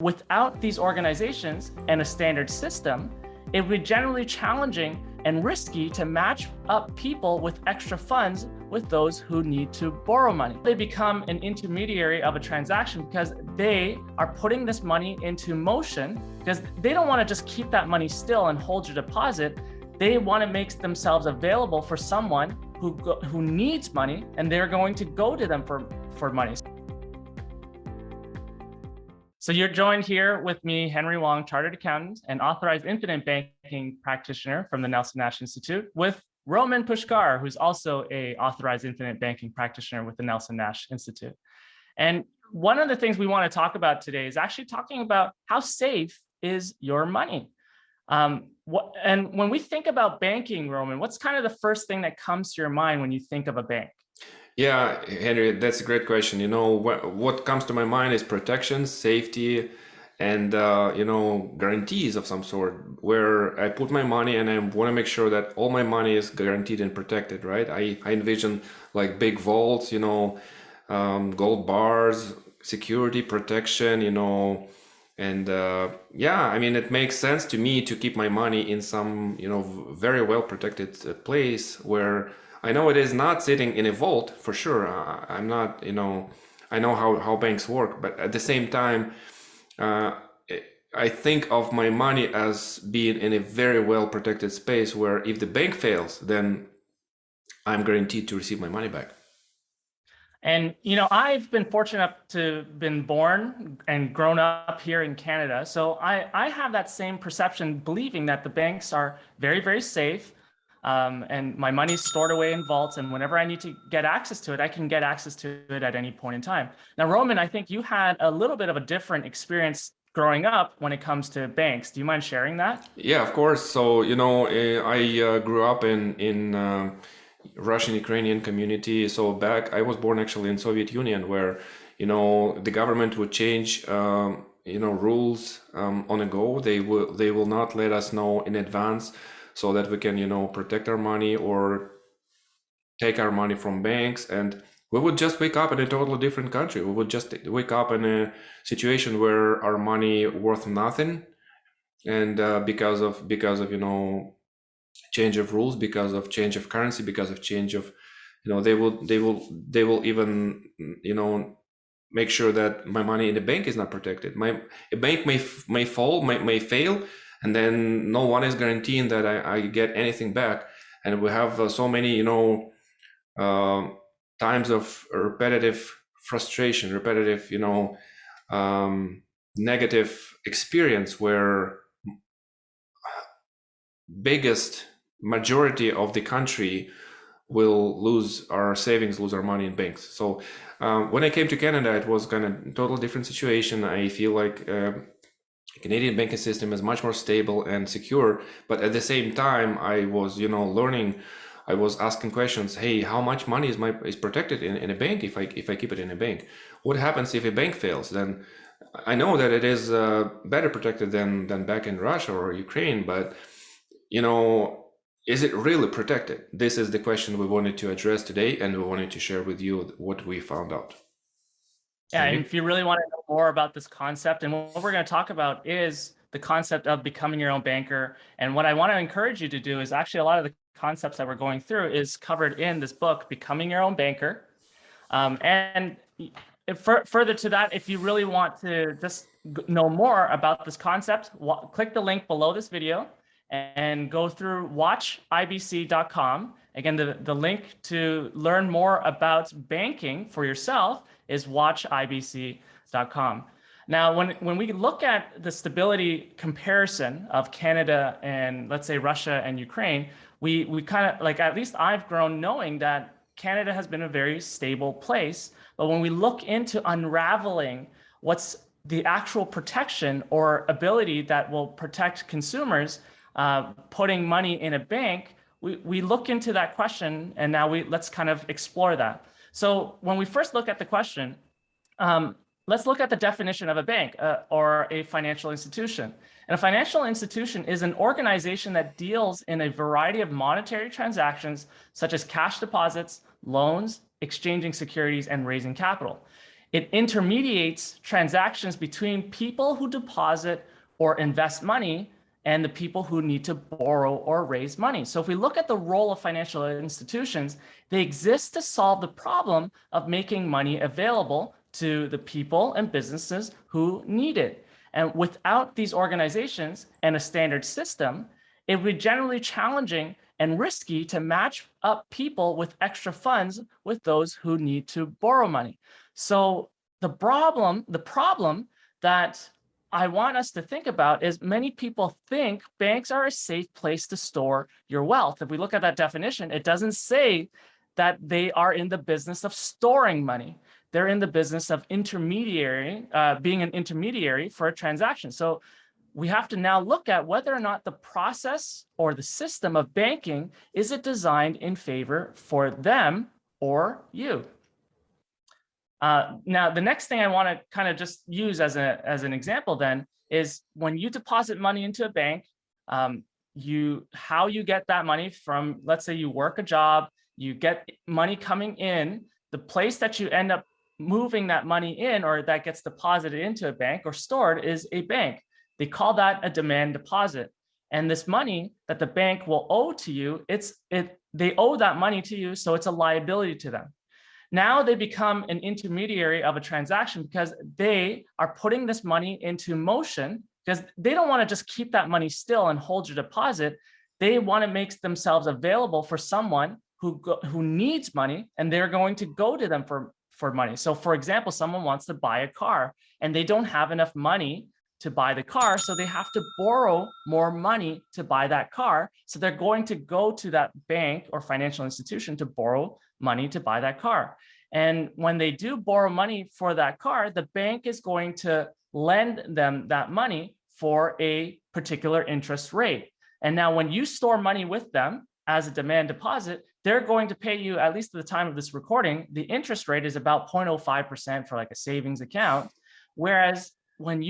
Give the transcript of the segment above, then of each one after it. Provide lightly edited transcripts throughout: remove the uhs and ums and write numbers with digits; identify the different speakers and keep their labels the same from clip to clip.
Speaker 1: Without these organizations and a standard system, it would be generally challenging and risky to match up people with extra funds with those who need to borrow money. They become an intermediary of a transaction because they are putting this money into motion, because they don't want to just keep that money still and hold your deposit. They want to make themselves available for someone who needs money, and they're going to go to them for money. So you're joined here with me, Henry Wong, Chartered Accountant and Authorized Infinite Banking Practitioner from the Nelson Nash Institute, with Roman Pushkar, who's also a Authorized Infinite Banking Practitioner with the Nelson Nash Institute. And one of the things we want to talk about today is actually talking about how safe is your money. And when we think about banking, Roman, what's kind of the first thing that comes to your mind when you think of a bank?
Speaker 2: Yeah, Henry, that's a great question. What comes to my mind is protection, safety, and guarantees of some sort, where I put my money and I want to make sure that all my money is guaranteed and protected, right? I envision like big vaults, gold bars, security, protection, and I mean, it makes sense to me to keep my money in some, very well protected place where I know it is not sitting in a vault for sure. I'm not, I know how banks work, but at the same time, I think of my money as being in a very well protected space where if the bank fails, then I'm guaranteed to receive my money back.
Speaker 1: And, I've been fortunate to been born and grown up here in Canada. So I have that same perception, believing that the banks are very, very safe. And my money's stored away in vaults, and whenever I need to get access to it, I can get access to it at any point in time. Now, Roman, I think you had a little bit of a different experience growing up when it comes to banks. Do you mind sharing that?
Speaker 2: Yeah, of course. So, I grew up in Russian Ukrainian community. So I was born actually in Soviet Union, where, the government would change, rules on a go. They will not let us know in advance, so that we can, protect our money or take our money from banks. And we would just wake up in a totally different country. We would just wake up in a situation where our money worth nothing. And because of, change of rules, because of change of currency, because of change of, they will even, make sure that my money in the bank is not protected. A bank may fail, and then no one is guaranteeing that I get anything back. And we have so many, times of repetitive frustration, repetitive, negative experience, where biggest majority of the country will lose our savings, lose our money in banks. So when I came to Canada, it was kind of totally different situation. I feel like Canadian banking system is much more stable and secure, but at the same time, I was, learning. I was asking questions. Hey, how much money is protected in a bank if I keep it in a bank? What happens if a bank fails? Then I know that it is better protected than back in Russia or Ukraine, but is it really protected? This is the question we wanted to address today, and we wanted to share with you what we found out.
Speaker 1: Yeah, and if you really want to know more about this concept, and what we're going to talk about is the concept of becoming your own banker. And what I want to encourage you to do is actually a lot of the concepts that we're going through is covered in this book, Becoming Your Own Banker. And further to that, if you really want to just know more about this concept, click the link below this video and go through watchibc.com. Again, the link to learn more about banking for yourself is watchibc.com. Now, when we look at the stability comparison of Canada and, let's say, Russia and Ukraine, we kind of, like, at least I've grown knowing that Canada has been a very stable place. But when we look into unraveling what's the actual protection or ability that will protect consumers putting money in a bank, we look into that question, and now let's kind of explore that. So when we first look at the question, let's look at the definition of a bank or a financial institution. And a financial institution is an organization that deals in a variety of monetary transactions, such as cash deposits, loans, exchanging securities, and raising capital. It intermediates transactions between people who deposit or invest money and the people who need to borrow or raise money. So if we look at the role of financial institutions, they exist to solve the problem of making money available to the people and businesses who need it. And without these organizations and a standard system, it would be generally challenging and risky to match up people with extra funds with those who need to borrow money. So the problem that I want us to think about is many people think banks are a safe place to store your wealth. If we look at that definition, it doesn't say that they are in the business of storing money. They're in the business of being an intermediary for a transaction. So we have to now look at whether or not the process or the system of banking, is it designed in favor for them or you? Now, the next thing I want to kind of just use as an example then is when you deposit money into a bank, how you get that money from, let's say you work a job, you get money coming in, the place that you end up moving that money in or that gets deposited into a bank or stored is a bank. They call that a demand deposit. And this money that the bank will owe to you, they owe that money to you, so it's a liability to them. Now they become an intermediary of a transaction because they are putting this money into motion because they don't want to just keep that money still and hold your deposit. They want to make themselves available for someone who needs money, and they're going to go to them for money. So for example, someone wants to buy a car and they don't have enough money to buy the car, so they have to borrow more money to buy that car. So they're going to go to that bank or financial institution to borrow money to buy that car. And when they do borrow money for that car, the bank is going to lend them that money for a particular interest rate. And now when you store money with them as a demand deposit, they're going to pay you, at least at the time of this recording, the interest rate is about 0.05% for like a savings account. Whereas when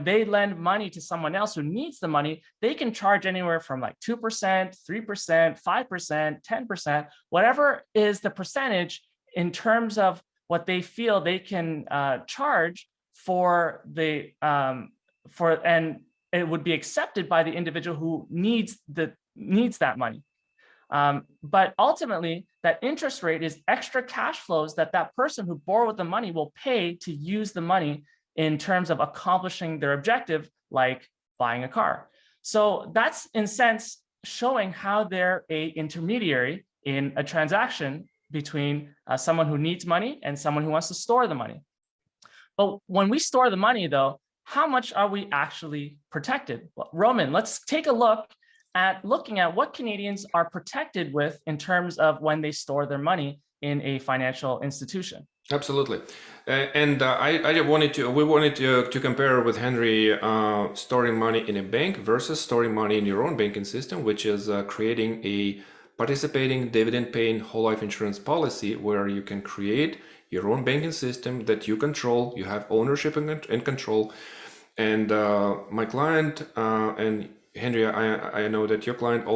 Speaker 1: they lend money to someone else who needs the money, they can charge anywhere from like 2%, 3%, 5%, 10%, whatever is the percentage in terms of what they feel they can charge for and it would be accepted by the individual who needs that money. But ultimately, that interest rate is extra cash flows that person who borrowed the money will pay to use the money in terms of accomplishing their objective, like buying a car. So that's in a sense showing how they're an intermediary in a transaction between someone who needs money and someone who wants to store the money. But when we store the money though, how much are we actually protected? Well, Roman, let's take a look at what Canadians are protected with in terms of when they store their money in a financial institution.
Speaker 2: Absolutely. We wanted to compare with Henry storing money in a bank versus storing money in your own banking system, which is creating a participating dividend paying whole life insurance policy where you can create your own banking system that you control, you have ownership and control. And my client and Henry, I know that your clients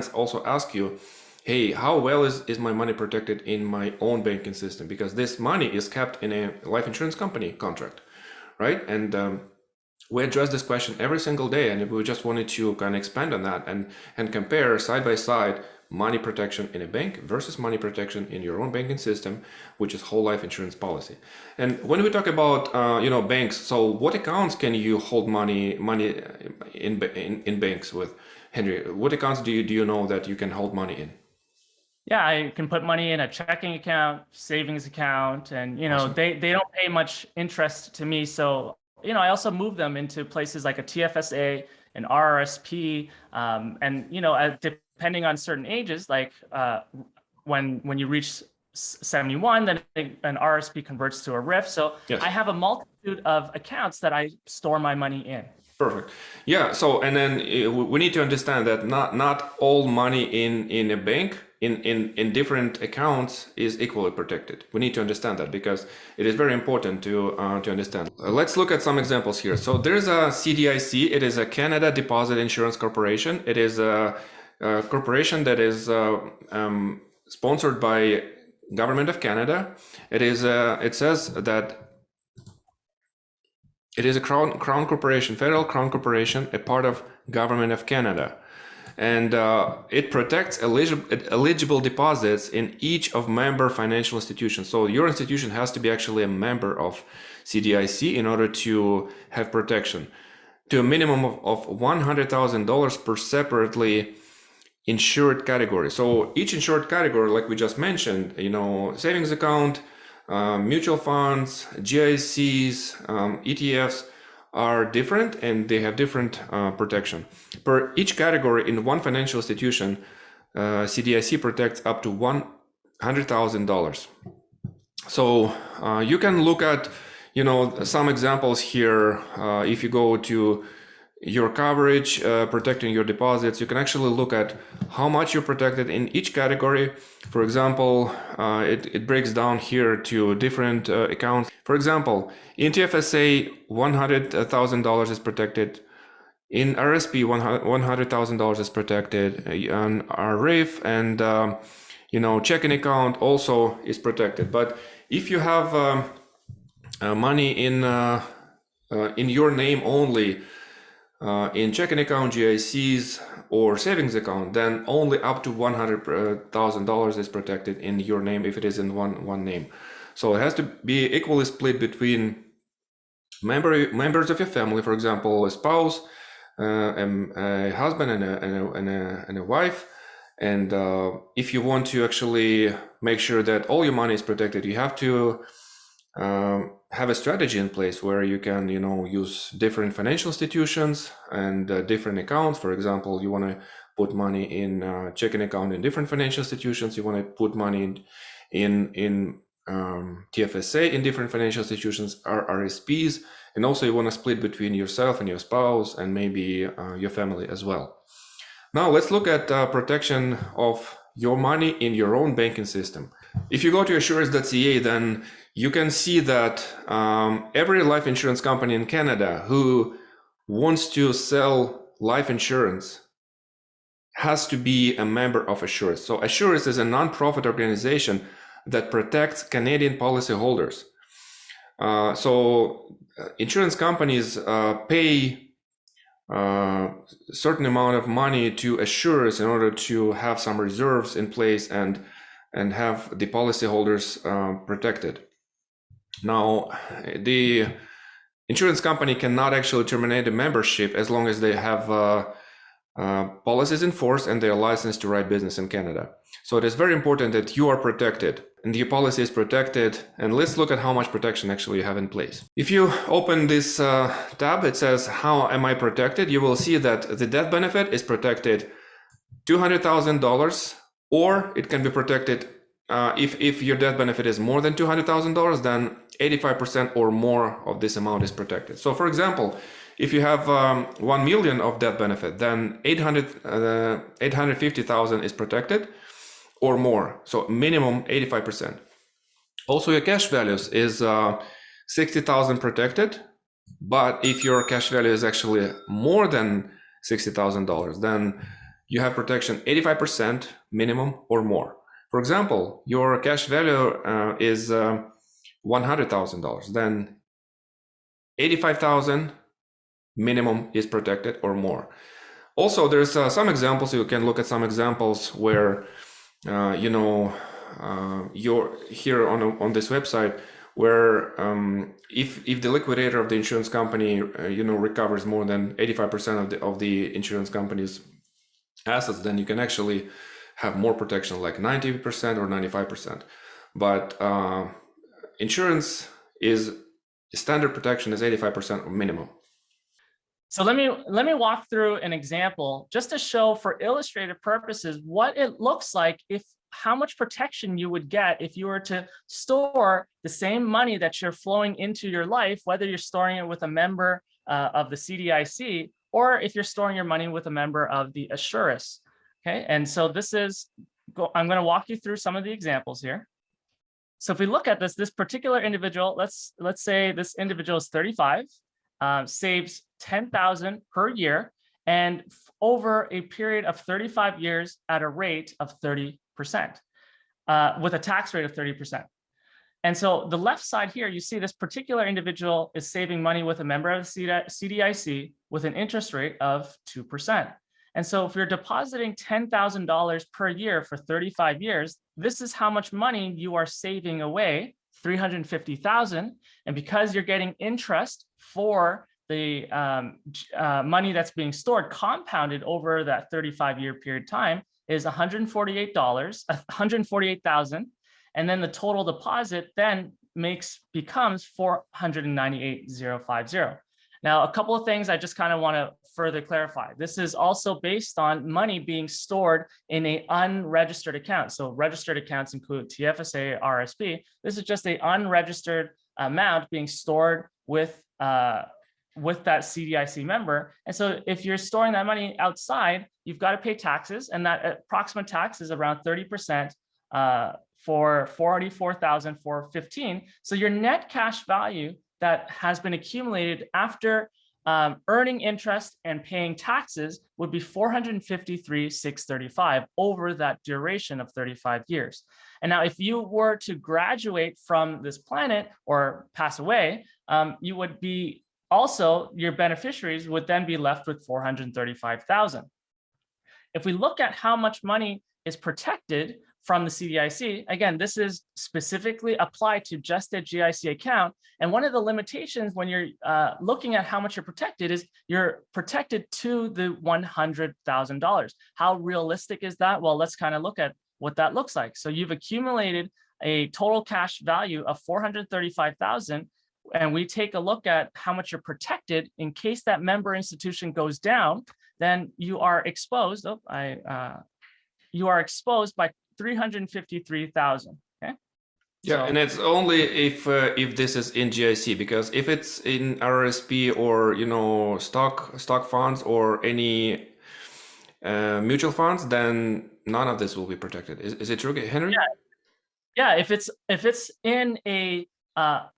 Speaker 2: also ask you, hey, how well is my money protected in my own banking system? Because this money is kept in a life insurance company contract, right? And we address this question every single day, and we just wanted to kind of expand on that and compare side by side money protection in a bank versus money protection in your own banking system, which is whole life insurance policy. And when we talk about banks, so what accounts can you hold money in banks with? Henry, what accounts do you know that you can hold money in?
Speaker 1: Yeah, I can put money in a checking account, savings account, and
Speaker 2: Awesome.
Speaker 1: they don't pay much interest to me. So I also move them into places like a TFSA, an RRSP, and depending on certain ages, like when you reach 71, then an RRSP converts to a RIF. So
Speaker 2: Yes.
Speaker 1: I have a multitude of accounts that I store my money in.
Speaker 2: Perfect. Yeah. So, and then we need to understand that not all money in a bank in different accounts is equally protected. We need to understand that because it is very important to understand. Let's look at some examples here. So there's a CDIC. It is a Canada Deposit Insurance Corporation. It is a corporation that is sponsored by Government of Canada. It says that it is a crown corporation, federal crown corporation, a part of Government of Canada. And it protects eligible deposits in each of member financial institutions. So your institution has to be actually a member of CDIC in order to have protection, to a minimum of $100,000 per separately insured category. So each insured category, like we just mentioned, savings account, mutual funds, GICs, ETFs, are different and they have different protection. Per each category in one financial institution, CDIC protects up to $100,000. So you can look at, some examples here. If you go to your coverage, protecting your deposits, you can actually look at how much you're protected in each category. For example, it breaks down here to different accounts. For example, in TFSA, $100,000 is protected. In RSP, $100,000 is protected. On our RAIF and checking account also is protected. But if you have money in your name only, in checking account, GICs, or savings account, then only up to $100,000 is protected in your name if it is in one name. So it has to be equally split between members of your family, for example, a spouse, a husband, and a wife. And if you want to actually make sure that all your money is protected, you have to have a strategy in place where you can, use different financial institutions and different accounts. For example, you want to put money in checking account in different financial institutions. You want to put money in TFSA in different financial institutions, RSPs, and also you want to split between yourself and your spouse and maybe your family as well. Now let's look at protection of your money in your own banking system. If you go to Assuris.ca, then you can see that every life insurance company in Canada who wants to sell life insurance has to be a member of Assuris. So Assuris is a non-profit organization that protects Canadian policyholders. So insurance companies pay a certain amount of money to Assuris in order to have some reserves in place and have the policyholders protected. Now, the insurance company cannot actually terminate the membership as long as they have policies in force and they are licensed to write business in Canada. So it is very important that you are protected and your policy is protected. And let's look at how much protection actually you have in place. If you open this tab, it says, how am I protected? You will see that the death benefit is protected $200,000, or it can be protected if your death benefit is more than $200,000, then 85% or more of this amount is protected. So for example, if you have 1 million of death benefit, then 850,000 is protected or more. So minimum 85%. Also your cash values is 60,000 protected. But if your cash value is actually more than $60,000, then you have protection 85% minimum or more. For example, your cash value is $100,000, then 85,000 minimum is protected or more. Also, there's some examples. You can look at some examples where you're here on this website where if the liquidator of the insurance company recovers more than 85% of the insurance company's assets, then you can actually have more protection, like 90% or 95%. But insurance is standard protection is 85% minimum.
Speaker 1: So let me walk through an example just to show, for illustrative purposes, what it looks like how much protection you would get if you were to store the same money that you're flowing into your life, whether you're storing it with a member of the CDIC or if you're storing your money with a member of the Assuris. Okay, and so I'm going to walk you through some of the examples here. So if we look at this particular individual, let's say this individual is 35, saves $10,000 per year, and over a period of 35 years at a rate of 30%. with a tax rate of 30%. And so the left side here, you see this particular individual is saving money with a member of the CDIC with an interest rate of 2%. And so if you're depositing $10,000 per year for 35 years, this is how much money you are saving away, $350,000. And because you're getting interest for the money that's being stored compounded over that 35-year period of time is $148,000. And then the total deposit then becomes $498,050. Now, a couple of things I just kind of want to further clarify. This is also based on money being stored in an unregistered account. So registered accounts include TFSA, RSP. This is just an unregistered amount being stored with that CDIC member. And so if you're storing that money outside, you've got to pay taxes, and that approximate tax is around 30%. For $44,415. So your net cash value that has been accumulated after earning interest and paying taxes would be $453,635 over that duration of 35 years. And now if you were to graduate from this planet or pass away, you would be also, your beneficiaries would then be left with $435,000. If we look at how much money is protected from the CDIC, again, this is specifically applied to just a GIC account. And one of the limitations when you're looking at how much you're protected is you're protected to the $100,000. How realistic is that? Well, let's kind of look at what that looks like. So you've accumulated a total cash value of $435,000, and we take a look at how much you're protected in case that member institution goes down, then you are exposed. You are exposed by $353,000. Okay.
Speaker 2: Yeah,
Speaker 1: so,
Speaker 2: and it's only if this is in GIC, because if it's in RSP or stock funds or any mutual funds, then none of this will be protected. Is it true, Henry?
Speaker 1: Yeah. If it's in a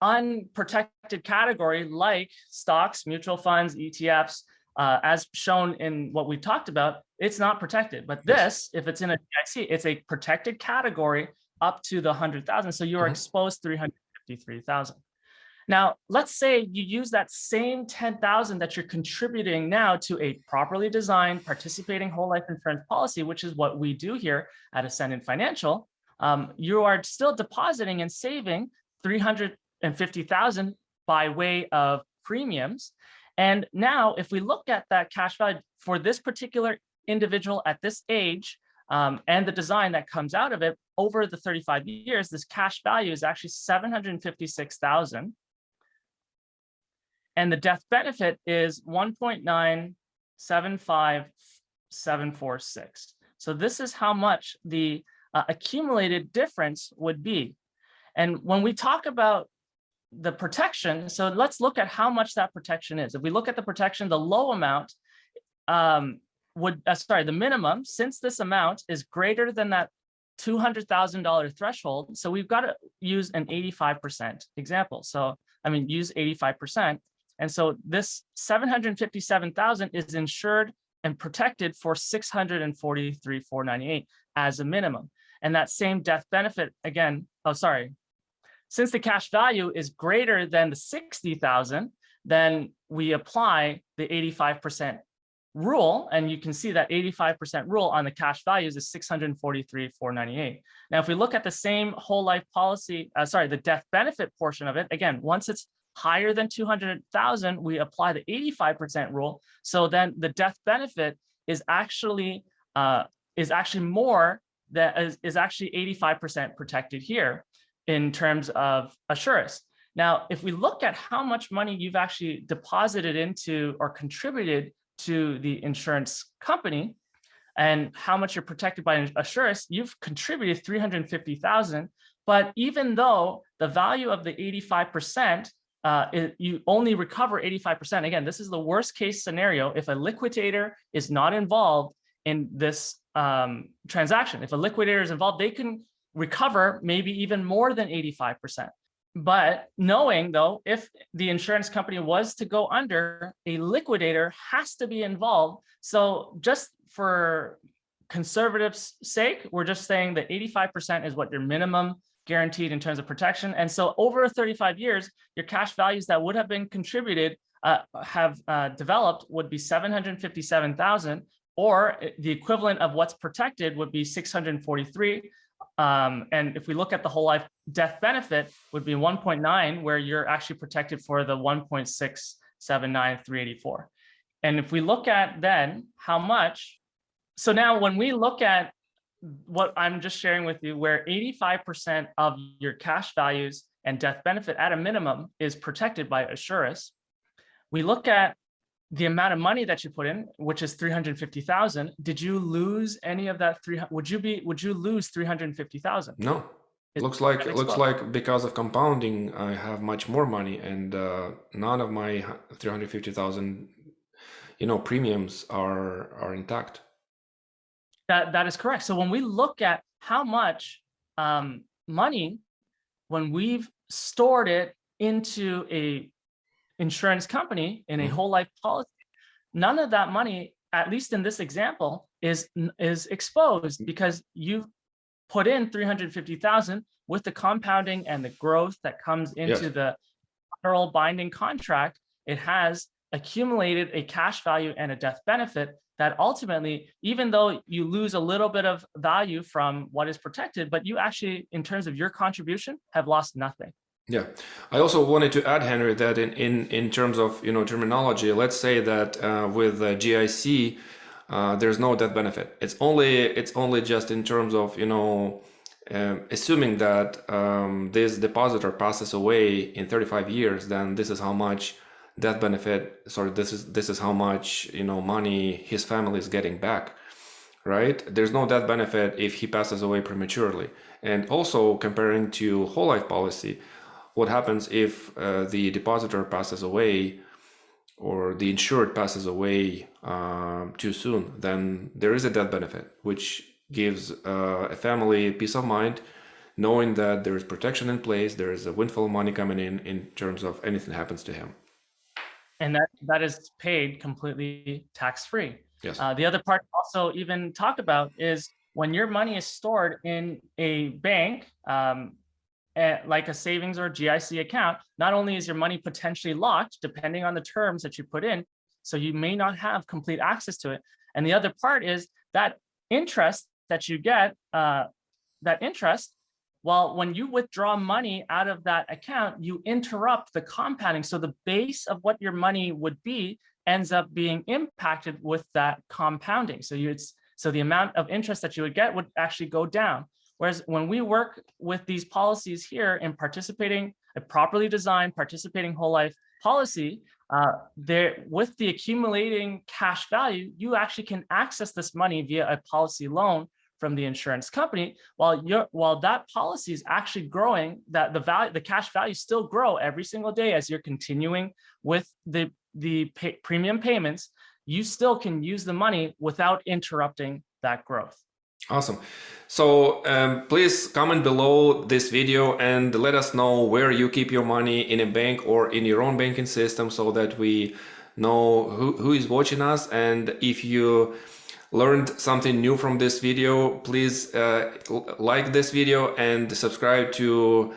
Speaker 1: unprotected category like stocks, mutual funds, ETFs, as shown in what we talked about, it's not protected. But this, if it's in a GIC, it's a protected category up to the 100,000. So you are exposed 353,000. Now, let's say you use that same 10,000 that you're contributing now to a properly designed participating whole life insurance policy, which is what we do here at Ascendant Financial. You are still depositing and saving 350,000 by way of premiums. And now, if we look at that cash value for this particular individual at this age and the design that comes out of it over the 35 years, this cash value is actually $756,000. And the death benefit is $1.975746. So this is how much the accumulated difference would be. And when we talk about the protection, so let's look at how much that protection is. If we look at the protection, the low amount the minimum, since this amount is greater than that $200,000 threshold, so we've got to use an 85% example. So, use 85%. And so this $757,000 is insured and protected for $643,498 as a minimum. And that same death benefit, again, since the cash value is greater than the 60,000, then we apply the 85% rule, and you can see that 85% rule on the cash values is $643,498. Now, if we look at the same whole life policy, the death benefit portion of it, again, once it's higher than 200,000, we apply the 85% rule. So then the death benefit is actually more, that is actually 85% protected here in terms of Assuris. Now, if we look at how much money you've actually deposited into or contributed to the insurance company and how much you're protected by Assuris, you've contributed $350,000. But even though the value of the 85%, you only recover 85%. Again, this is the worst case scenario if a liquidator is not involved in this transaction. If a liquidator is involved, they can recover maybe even more than 85%. But knowing though, if the insurance company was to go under, a liquidator has to be involved. So just for conservative's sake, we're just saying that 85% is what your minimum guaranteed in terms of protection. And so over 35 years, your cash values that would have been contributed have developed would be 757,000, or the equivalent of what's protected would be 643. And if we look at the whole life death benefit, would be 1.9, where you're actually protected for the 1.679384. And if we look at then how much, so now when we look at what I'm just sharing with you, where 85% of your cash values and death benefit at a minimum is protected by Assuris, we look at the amount of money that you put in, which is 350,000. Did you lose any of that? Would you lose 350,000?
Speaker 2: No. Looks like because of compounding, I have much more money, and none of my 350,000, premiums are intact.
Speaker 1: That is correct. So when we look at how much money, when we've stored it into a insurance company in a whole life policy, none of that money, at least in this example, is exposed, because you've put in 350,000 with the compounding and the growth that comes into the federal binding contract. It has accumulated a cash value and a death benefit that ultimately, even though you lose a little bit of value from what is protected, but you actually, in terms of your contribution, have lost nothing.
Speaker 2: Yeah, I also wanted to add, Henry, that in terms of terminology, let's say that with GIC, there's no death benefit. It's only just in terms of assuming that this depositor passes away in 35 years, then this is how much death benefit. Sorry, this is how much money his family is getting back. Right? There's no death benefit if he passes away prematurely. And also comparing to whole life policy, what happens if the depositor passes away or the insured passes away too soon? Then there is a death benefit, which gives a family peace of mind, knowing that there is protection in place, there is a windfall of money coming in terms of anything happens to him.
Speaker 1: And that is paid completely tax-free.
Speaker 2: Yes.
Speaker 1: The other part also even talk about is when your money is stored in a bank, like a savings or GIC account, not only is your money potentially locked, depending on the terms that you put in, so you may not have complete access to it. And the other part is that interest that you get, well, when you withdraw money out of that account, you interrupt the compounding. So the base of what your money would be ends up being impacted with that compounding. So the amount of interest that you would get would actually go down. Whereas when we work with these policies here in a properly designed participating whole life policy, with the accumulating cash value, you actually can access this money via a policy loan from the insurance company, while that policy is actually growing, that the cash value still grow every single day as you're continuing with the premium payments. You still can use the money without interrupting that growth.
Speaker 2: Awesome. So please comment below this video and let us know where you keep your money, in a bank or in your own banking system, so that we know who is watching us. And if you learned something new from this video, please like this video and subscribe to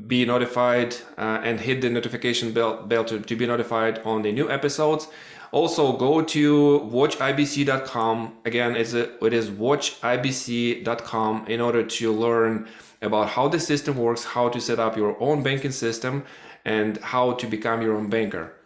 Speaker 2: be notified and hit the notification bell to be notified on the new episodes. Also, go to watchibc.com. Again, it is watchibc.com in order to learn about how the system works, how to set up your own banking system, and how to become your own banker.